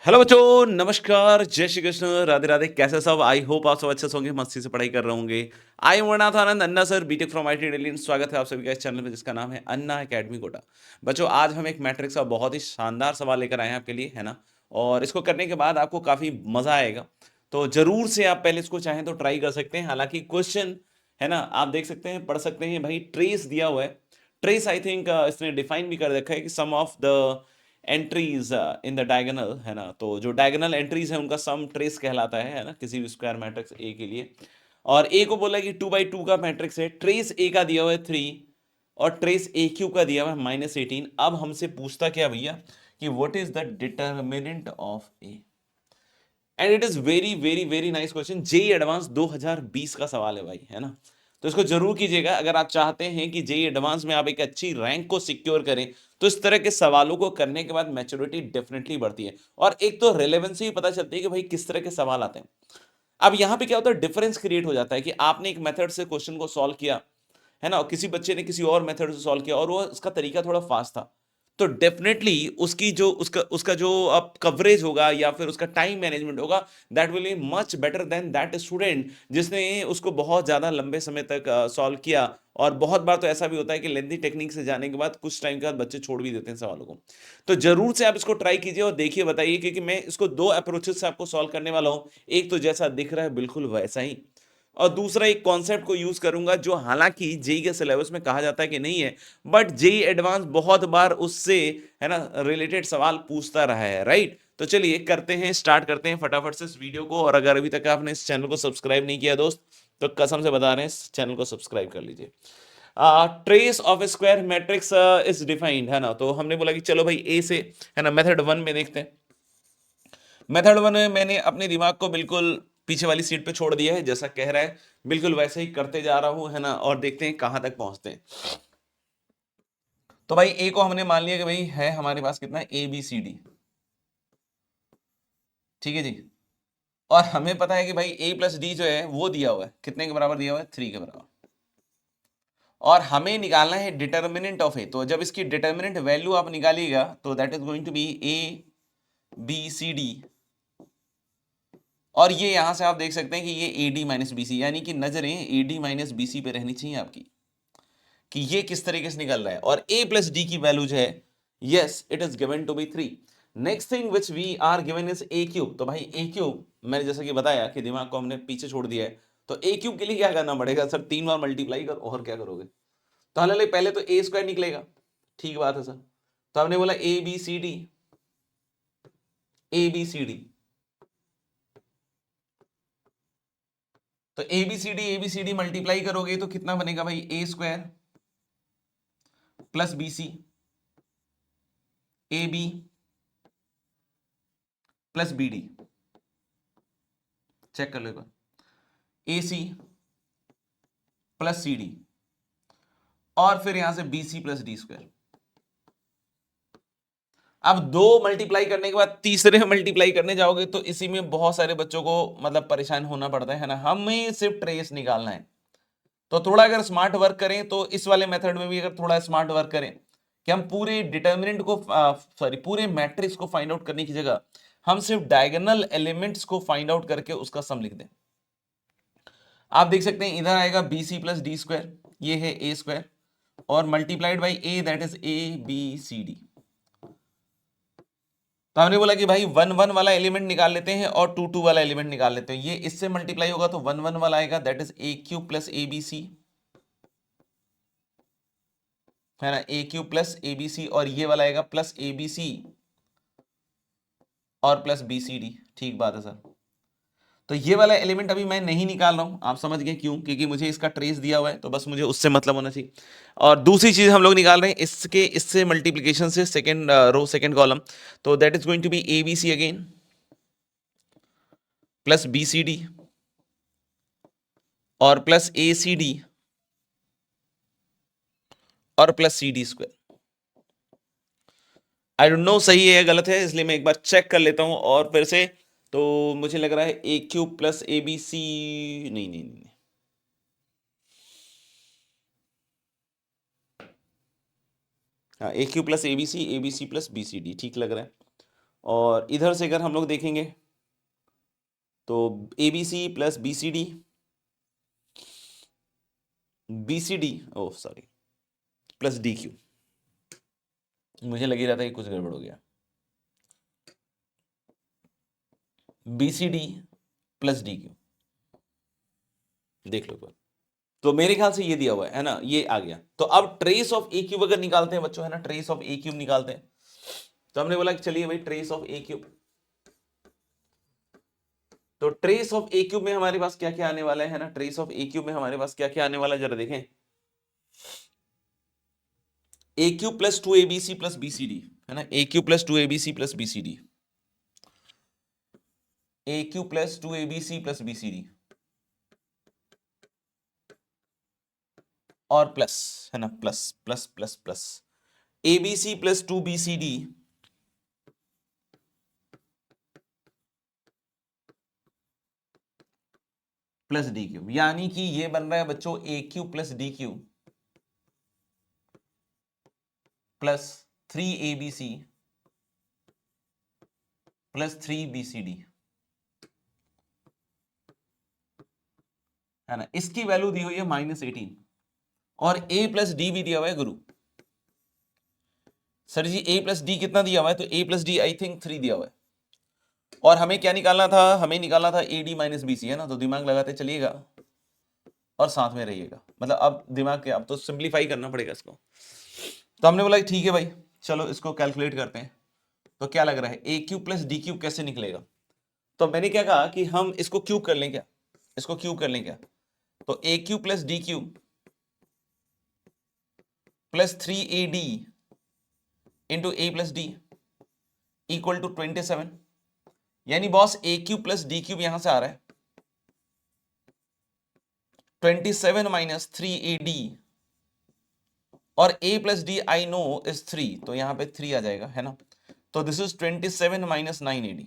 Hello बच्चों, नमस्कार, जय श्री कृष्ण, राधे राधे। कैसे सब? आई होप आप सब अच्छे से होंगे, मस्ती से पढ़ाई कर रहे होंगे। I am Varnath Anand, Anna sir, BTech from IIT Delhi. स्वागत है आप सभी का इस चैनल में जिसका नाम है अन्ना अकेडमी कोटा। बच्चों, आज हम एक मैट्रिक्स का बहुत ही शानदार सवाल लेकर आए हैं आपके लिए, है ना। और इसको करने के बाद आपको काफी मजा आएगा। तो जरूर से आप पहले इसको चाहें तो ट्राई कर सकते हैं। हालांकि क्वेश्चन, है ना, आप देख सकते हैं, पढ़ सकते हैं। भाई ट्रेस दिया हुआ है। ट्रेस आई थिंक इसने डिफाइन भी कर रखा है कि sum of the entries in the diagonal, है ना। तो जो डायगोनल एंट्रीज है उनका सम ट्रेस कहलाता है ना, किसी भी स्क्वायर मैट्रिक्स ए के लिए। और ए को बोला कि 2 बाई 2 का मैट्रिक्स है। ट्रेस ए का दिया हुआ है 3 और ट्रेस ए क्यू का दिया हुआ है -18। अब हमसे पूछता क्या भैया कि what is the determinant of A. And it is very very very nice question. JEE advance 2020 का सवाल है भाई, है ना। तो इसको जरूर कीजिएगा अगर आप चाहते हैं कि जेई एडवांस में आप एक अच्छी रैंक को सिक्योर करें। तो इस तरह के सवालों को करने के बाद मैच्योरिटी डेफिनेटली बढ़ती है और एक तो रेलेवेंसी भी पता चलती है कि भाई किस तरह के सवाल आते हैं। अब यहां पे क्या होता है, डिफरेंस क्रिएट हो जाता है कि आपने एक मेथड से क्वेश्चन को सॉल्व किया, है ना, और किसी बच्चे ने किसी और मेथड से सॉल्व किया और वो उसका तरीका थोड़ा फास्ट था। तो डेफिनेटली उसकी जो उसका उसका जो अब कवरेज होगा या फिर उसका टाइम मैनेजमेंट होगा, that will be much better than that student जिसने उसको बहुत ज्यादा लंबे समय तक सॉल्व किया। और बहुत बार तो ऐसा भी होता है कि लेंथी टेक्निक से जाने के बाद कुछ टाइम के बाद बच्चे छोड़ भी देते हैं सवालों को। तो जरूर से आप इसको ट्राई कीजिए और देखिए, बताइए, क्योंकि मैं इसको दो अप्रोचेस से आपको सॉल्व करने वाला हूं। एक तो जैसा दिख रहा है बिल्कुल वैसा ही, और दूसरा एक कॉन्सेप्ट को यूज करूंगा जो हालांकि जेई के सिलेबस में कहा जाता है कि नहीं है, बट जेई एडवांस बहुत बार उससे, है ना, रिलेटेड सवाल पूछता रहा है, राइट। तो चलिए करते हैं, स्टार्ट करते हैं फटाफट से इस वीडियो को। और अगर अभी तक आपने इस चैनल को सब्सक्राइब नहीं किया दोस्त, तो कसम से बता रहे हैं, इस चैनल को सब्सक्राइब कर लीजिए। Trace of square matrix is defined, है ना। तो हमने बोला कि चलो भाई ए से, है ना, मेथड 1 में देखते हैं। मेथड 1 में मैंने अपने दिमाग को बिल्कुल पीछे वाली सीट पे छोड़ दिया है, जैसा कह रहा है बिल्कुल वैसे ही करते जा रहा हूं, है ना। और देखते हैं कहां तक पहुंचते हैं। तो भाई ए को हमने मान लिया कि भाई है हमारे पास कितना, ए बी सी डी, ठीक है जी। और हमें पता है कि भाई ए प्लस डी जो है वो दिया हुआ है, कितने के बराबर दिया हुआ है, 3 के बराबर। और हमें निकालना है डिटर्मिनेंट ऑफ ए। तो जब इसकी डिटर्मिनेंट वैल्यू आप निकालिएगा तो that is going to be A B C D. और ये यहां से आप देख सकते हैं कि ये A D minus B C, यानी कि नजरें A D minus B C पे रहनी चाहिए आपकी, कि ये किस तरीके से निकल रहा है। और a प्लस डी की वैल्यू जो है, yes it is given to be 3। Next thing which we are given is A cube. तो भाई ए क्यूब, मैंने जैसा कि बताया कि दिमाग को हमने पीछे छोड़ दिया है। तो ए क्यूब के लिए क्या करना पड़ेगा सर, 3 बार मल्टीप्लाई कर, और क्या करोगे। तो हालांकि पहले तो ए स्क्वायर निकलेगा, ठीक बात है सर। तो हमने बोला A B C D, A B C D. तो A B C D multiply करोगे तो कितना बनेगा भाई, A square plus B C A B plus B D. Check कर लो एक बार, ए सी प्लस सी डी, और फिर यहां से B C plus D square. अब दो मल्टीप्लाई करने के बाद तीसरे मल्टीप्लाई करने जाओगे तो इसी में बहुत सारे बच्चों को मतलब परेशान होना पड़ता है ना। हमें सिर्फ ट्रेस निकालना है। तो थोड़ा अगर स्मार्ट वर्क करें, तो इस वाले मेथड में भी अगर थोड़ा स्मार्ट वर्क करें कि हम पूरे डिटर्मिनेंट को, सॉरी, पूरे मैट्रिक्स को फाइंड आउट करने की जगह हम सिर्फ डायगोनल एलिमेंट्स को फाइंड आउट करके उसका सम लिख दें। आप देख सकते हैं इधर आएगा B C plus D square, ये है ए स्क्वायर, और multiplied by A, that is A B C D. तो हमने बोला कि भाई 1 1 वाला एलिमेंट निकाल लेते हैं और 2 2 वाला एलिमेंट निकाल लेते हैं। ये इससे मल्टीप्लाई होगा तो 1 1 वाला आएगा, that is A cube plus A B C, है ना, A cube plus A B C. और ये वाला आएगा प्लस ए बी सी और प्लस बी सी डी। ठीक बात है सर। तो ये वाला एलिमेंट अभी मैं नहीं निकाल रहा हूं, आप समझ गए क्यों, क्योंकि मुझे इसका ट्रेस दिया हुआ है, तो बस मुझे उससे मतलब होना चाहिए। और दूसरी चीज हम लोग निकाल रहे हैं इसके, इससे मल्टीप्लीकेशन से, सेकंड रो सेकंड कॉलम। तो that is going to be A B C again plus B C D और प्लस ए सी डी और plus C D square. I don't know सही है या गलत है, इसलिए मैं एक बार चेक कर लेता हूं और फिर से। तो मुझे लग रहा है A cube plus A B C, नहीं नहीं नहीं, हाँ, A cube plus A B C plus B C D ठीक लग रहा है। और इधर से अगर हम लोग देखेंगे तो ABC प्लस BCD, BCD ओ सॉरी प्लस DQ। मुझे लग ही रहा था कि कुछ गड़बड़ हो गया। BCD प्लस DQ, देख लो। तो मेरे ख्याल से ये दिया हुआ है ना, ये आ गया। तो अब ट्रेस ऑफ ए क्यूब अगर निकालते हैं बच्चों, है ना, ट्रेस ऑफ ए क्यूब निकालते हैं। तो हमने बोला कि चलिए भाई ट्रेस ऑफ ए क्यूब, तो ट्रेस ऑफ ए क्यूब में हमारे पास क्या क्या आने वाला है ना, ट्रेस ऑफ ए क्यूब में हमारे पास क्या क्या आने वाला है जरा देखें। A cube plus 2ABC plus BCD, है ना, A cube plus 2ABC plus BCD, A cube plus 2ABC plus BCD और प्लस, है ना, plus plus plus plus ABC plus 2BCD plus D cube, यानी कि ये बन रहा है बच्चों A cube plus D cube plus 3ABC plus 3BCD, है ना। इसकी वैल्यू दी हुई है -18 और a प्लस डी भी दिया हुआ है गुरु। Sir ji a plus D कितना दिया हुआ है, तो a plus D I think 3 दिया हुआ है। और हमें क्या निकालना था, हमें निकालना था AD माइनस BC, है ना। तो दिमाग लगाते चलिएगा और साथ में रहिएगा, मतलब अब दिमाग के, अब तो सिंप्लीफाई करना पड़ेगा इसको। तो हमने बोला ठीक है भाई चलो इसको कैलकुलेट करते हैं। तो क्या लग रहा है A cube plus D cube कैसे निकलेगा। तो मैंने क्या कहा कि हम इसको क्यूब कर लें क्या, इसको क्यूब कर लें क्या। तो A cube plus D cube plus 3AD into A plus D equal to 27, यानी boss A cube plus D cube यहां से आ रहा है 27 माइनस 3AD और a plus D I know is 3, तो यहां पे 3 आ जाएगा, है ना। तो दिस इज 27 माइनस 9AD।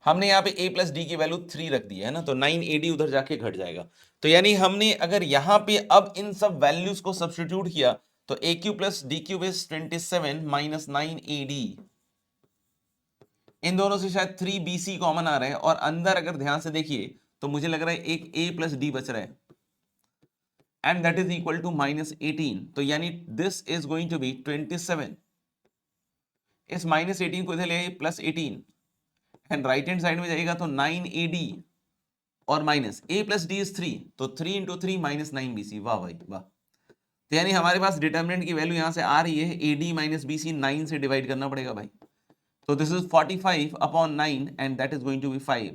हमने यहाँ पे a प्लस डी की वैल्यू 3 रख दी है ना, तो 9AD उधर जाके घट जाएगा। तो यानी हमने अगर यहाँ पे अब इन सब वैल्यूज को सब्स्टिट्यूट किया तो a cube plus D cube is 27 minus 9AD, इन दोनों से शायद 3BC कॉमन आ रहा है और अंदर अगर ध्यान से देखिए तो मुझे लग रहा है एक a प्लस डी बच रहा है and that is equal to -18। तो यानी this is going to be 27, इस -18 को इधर ले plus 18 and right hand side में जाएगा तो 9AD और minus a plus D is 3, तो 3 इंटू 3 माइनस 9BC। वाह भाई वाह। तो यानी हमारे पास डिटर्मिनेंट की वैल्यू यहां से आ रही है AD माइनस BC, 9 से डिवाइड करना पड़ेगा भाई। तो this is 45 upon 9 and that is going to be 5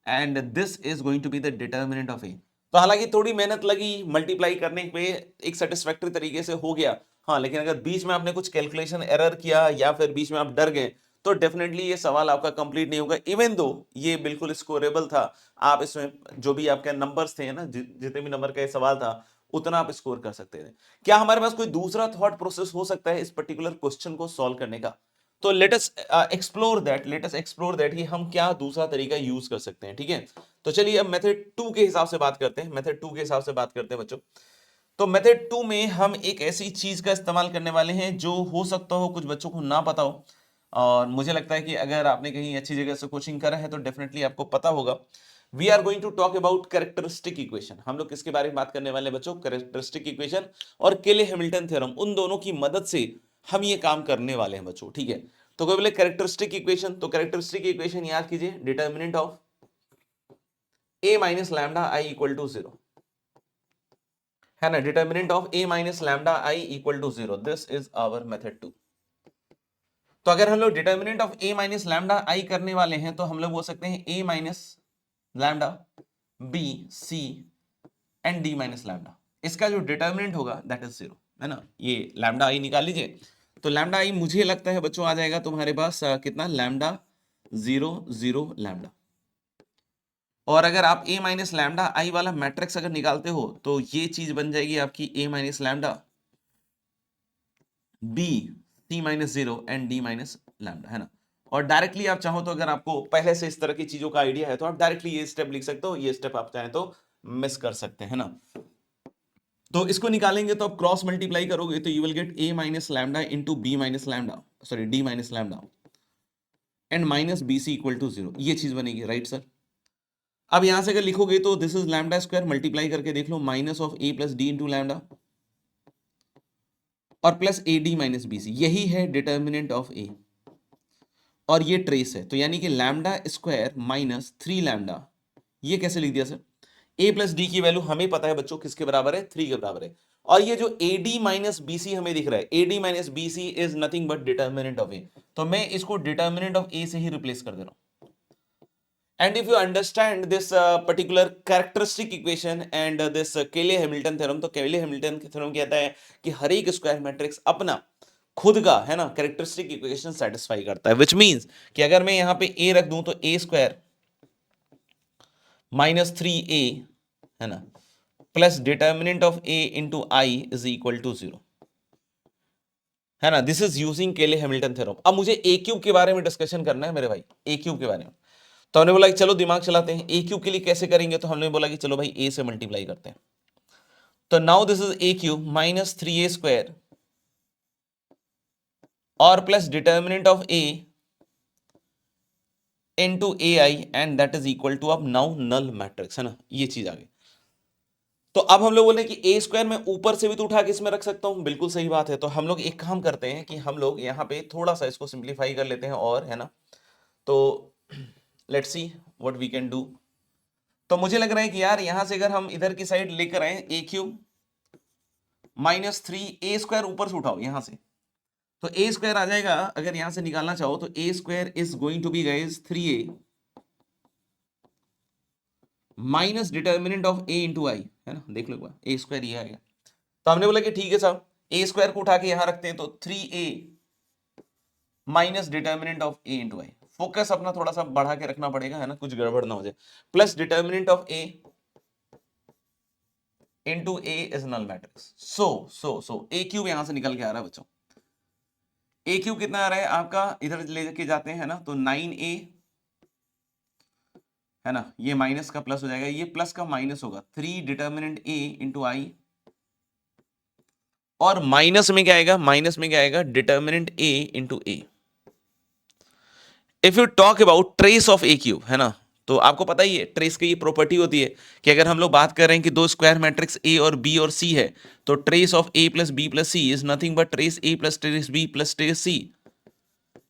and this is going to be the determinant of A. तो हालांकि थोड़ी मेहनत लगी, मल्टीप्लाई करने पे एक सेटिस्फैक्टरी तरीके से हो गया, हाँ, लेकिन अगर बीच में आपने कुछ कैलकुलेशन एरर किया या फिर बीच में आप डर गए तो डेफिनेटली ये सवाल आपका कंप्लीट नहीं होगा। इवन दो ये बिल्कुल स्कोरेबल था, आप इसमें जो भी आपके नंबर्स थे ना, जितने भी नंबर का ये सवाल था उतना आप स्कोर कर सकते थे। क्या हमारे पास कोई दूसरा थॉट प्रोसेस हो सकता है इस पर्टिकुलर क्वेश्चन को सॉल्व करने का। तो लेट अस एक्सप्लोर दैट कि हम क्या दूसरा तरीका यूज कर सकते हैं। ठीक है, तो चलिए अब मेथड 2 के हिसाब से बात करते हैं, मेथड 2 के हिसाब से बात करते हैं बच्चों। तो मेथड 2 में हम एक ऐसी चीज का इस्तेमाल करने वाले हैं जो हो सकता हो कुछ बच्चों को ना पता हो, और मुझे लगता है कि अगर आपने कहीं अच्छी जगह से कोचिंग करा है तो डेफिनेटली आपको पता होगा। We are going to talk about characteristic equation. हम लोग किसके बारे में बात करने वाले हैं बच्चों, कैरेक्टरिस्टिक इक्वेशन और केले हैमिल्टन थ्योरम, उन दोनों की मदद से हम ये काम करने वाले हैं बच्चों। ठीक है, तो कोई बोले कैरेक्टरिस्टिक इक्वेशन, तो कैरेक्टरिस्टिक इक्वेशन याद कीजिए, determinant of a minus lambda I equal to 0, है ना, determinant of a minus lambda I equal to 0, this is our method 2। तो अगर हम लोग determinant of a minus lambda I करने वाले हैं तो हम लोग बोल सकते हैं a minus lambda b c and d minus lambda, इसका जो डिटर्मिनेंट होगा दैट इज 0, है ना। ये लैम्डा आई निकाल लीजिए, तो लैम्डा आई मुझे लगता है बच्चों आ जाएगा तुम्हारे पास कितना, लैम्डा 0 0 लैम्डा। और अगर आप a माइनस लैम्डा आई वाला मैट्रिक्स अगर निकालते हो तो ये चीज बन जाएगी आपकी a minus lambda b c minus 0 and d minus lambda, है ना। और डायरेक्टली आप चाहो तो अगर आपको पहले से इस तरह की चीजों का आइडिया है तो आप डायरेक्टली ये स्टेप लिख सकते हो, ये स्टेप आप चाहें तो मिस कर सकते हैं ना। तो इसको निकालेंगे तो आप क्रॉस मल्टीप्लाई करोगे तो you will get a minus lambda into B minus lambda, sorry D minus lambda and minus B C equal to 0, ये चीज बनेगी, राइट सर। अब यहां से अगर लिखोगे तो this is lambda square, multiply करके देख लो, minus of A plus D into lambda और plus A D minus B C, यही है डिटर्मिनेंट ऑफ ए और ये ट्रेस है, तो यानी कि लैम्डा स्क्वायर माइनस 3 लैम्डा, ये कैसे लिख दिया सर? ए प्लस डी की वैल्यू हमें पता है बच्चों किसके बराबर है, 3 के बराबर है। और ये जो A D minus B C हमें दिख रहा है, A D minus B C is nothing but determinant of A, तो मैं इसको डिटर्मिनेंट ऑफ ए से ही रिप्लेस कर दे रहा हूं। And if you understand this particular characteristic equation and this Cayley-Hamilton theorem, तो Cayley-Hamilton theorem कहता है कि हर एक स्क्वायर मैट्रिक्स अपना खुद का है ना कैरेक्टरिस्टिक इक्वेशन सेटिस्फाई करता है, विच मीन्स कि अगर मैं यहां पे a रख दूं तो a स्क्वायर माइनस 3a है ना plus determinant of a into I is equal to 0 है ना। This is using Cayley-Hamilton theorem। अब मुझे a क्यूब के बारे में डिस्कशन करना है मेरे भाई, a क्यूब के बारे में। तो हमने बोला कि चलो दिमाग चलाते हैं, ए क्यूब के लिए कैसे करेंगे, तो हमने बोला कि चलो भाई ए से मल्टीप्लाई करते हैं। तो now this is A cube minus 3a square और plus determinant of A into A I and that is equal to अब नाउ नल मैट्रिक्स, है ना, ये चीज आ गई। तो अब हम लोग बोले कि ए स्क्वायर में ऊपर से भी तो उठा के इसमें रख सकता हूं, बिल्कुल सही बात है। तो हम लोग एक काम करते हैं कि हम लोग यहाँ पे थोड़ा सा इसको सिंप्लीफाई कर लेते हैं और, है ना, तो let's see what we can do. तो मुझे लग रहा है कि यार यहां से अगर हम इधर की साइड लेकर आए ए क्यूब माइनस 3a स्क्वायर ऊपर से उठाओ यहां से, तो a स्क्वायर आ जाएगा। अगर यहां से निकालना चाहो तो a square is going to be guys 3a minus determinant of a into I, है ना, देख लो a स्क्वायर ये आ गया। तो हमने बोला कि ठीक है साहब, a स्क्वायर को उठा के यहां रखते हैं, तो 3a minus determinant of a into I. Focus अपना थोड़ा सा बढ़ा के रखना पड़ेगा, है ना, कुछ गड़बड़ ना हो जाए, plus determinant of a into a is null matrix. So a cube यहां से निकल के आ रहा है बच्चों, a क्यूब कितना आ रहा है आपका, इधर लेके जाते हैं, है ना, तो 9a है ना, ये माइनस का प्लस हो जाएगा, ये प्लस का माइनस होगा, 3 डिटर्मिनेंट a इंटू आई और माइनस में क्या आएगा, माइनस में क्या आएगा, determinant a into a। If you talk about trace of A cube, है ना, तो आपको पता ही है ट्रेस की ये प्रॉपर्टी होती है कि अगर हम लोग बात कर रहे हैं कि दो स्क्वायर मैट्रिक्स ए और बी और सी है, तो trace of A plus B plus C is nothing but trace A plus trace B plus trace C,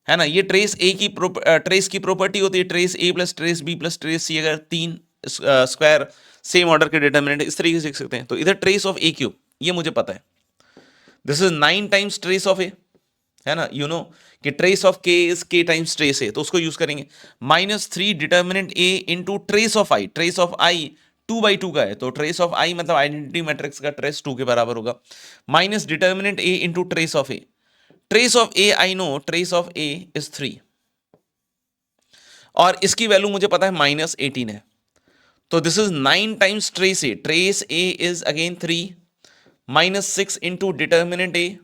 है ना। ये ट्रेस ए की ट्रेस की प्रॉपर्टी होती है, trace A plus trace B plus trace C, अगर तीन स्क्वायर सेम ऑर्डर के डिटर्मिनेंट इस तरीके से लिख सकते हैं। तो इधर ट्रेस ऑफ ए क्यूब ये मुझे पता है, this is 9 times trace of A, है ना, यू नो कि trace of K is K times trace A, तो उसको यूज करेंगे। Minus 3 determinant A into trace of I, trace of I 2/2 का है, तो ट्रेस ऑफ आई मतलब आइडेंटिटी मैट्रिक्स का ट्रेस 2 के बराबर होगा, minus determinant A into trace of A. Trace of A I know, trace of A is 3 और इसकी वैल्यू मुझे पता है माइनस 18 है, तो this is 9 times trace A, trace A is again 3 minus 6 into determinant A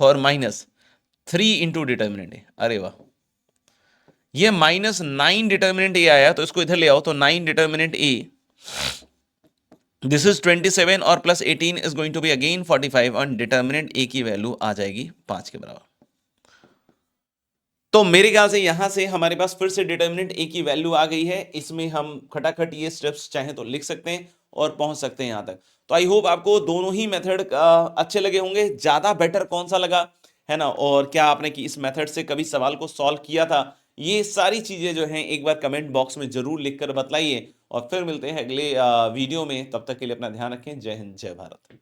और minus 3 into determinant ए। अरे वाह, ये माइनस 9 डिटर्मिनेंट ए आया, तो इसको इधर ले आओ, तो 9 डिटर्मिनेंट ए दिस इज 27 और plus 18 is going to be again 45 और डिटर्मिनेंट ए की वैल्यू आ जाएगी 5 के बराबर। तो मेरे ख्याल से यहां से हमारे पास फिर से डिटर्मिनेंट ए की वैल्यू आ गई है। इसमें हम खटाखट ये स्टेप्स चाहे तो लिख सकते हैं और पहुंच सकते हैं यहां तक। तो आई होप आपको दोनों ही मेथड अच्छे लगे होंगे। ज्यादा बेटर कौन सा लगा, है ना, और क्या आपने कि इस मेथड से कभी सवाल को सॉल्व किया था, ये सारी चीजें जो हैं एक बार कमेंट बॉक्स में जरूर लिखकर बतलाइए। और फिर मिलते हैं अगले वीडियो में, तब तक के लिए अपना ध्यान रखें। जय हिंद, जय भारत।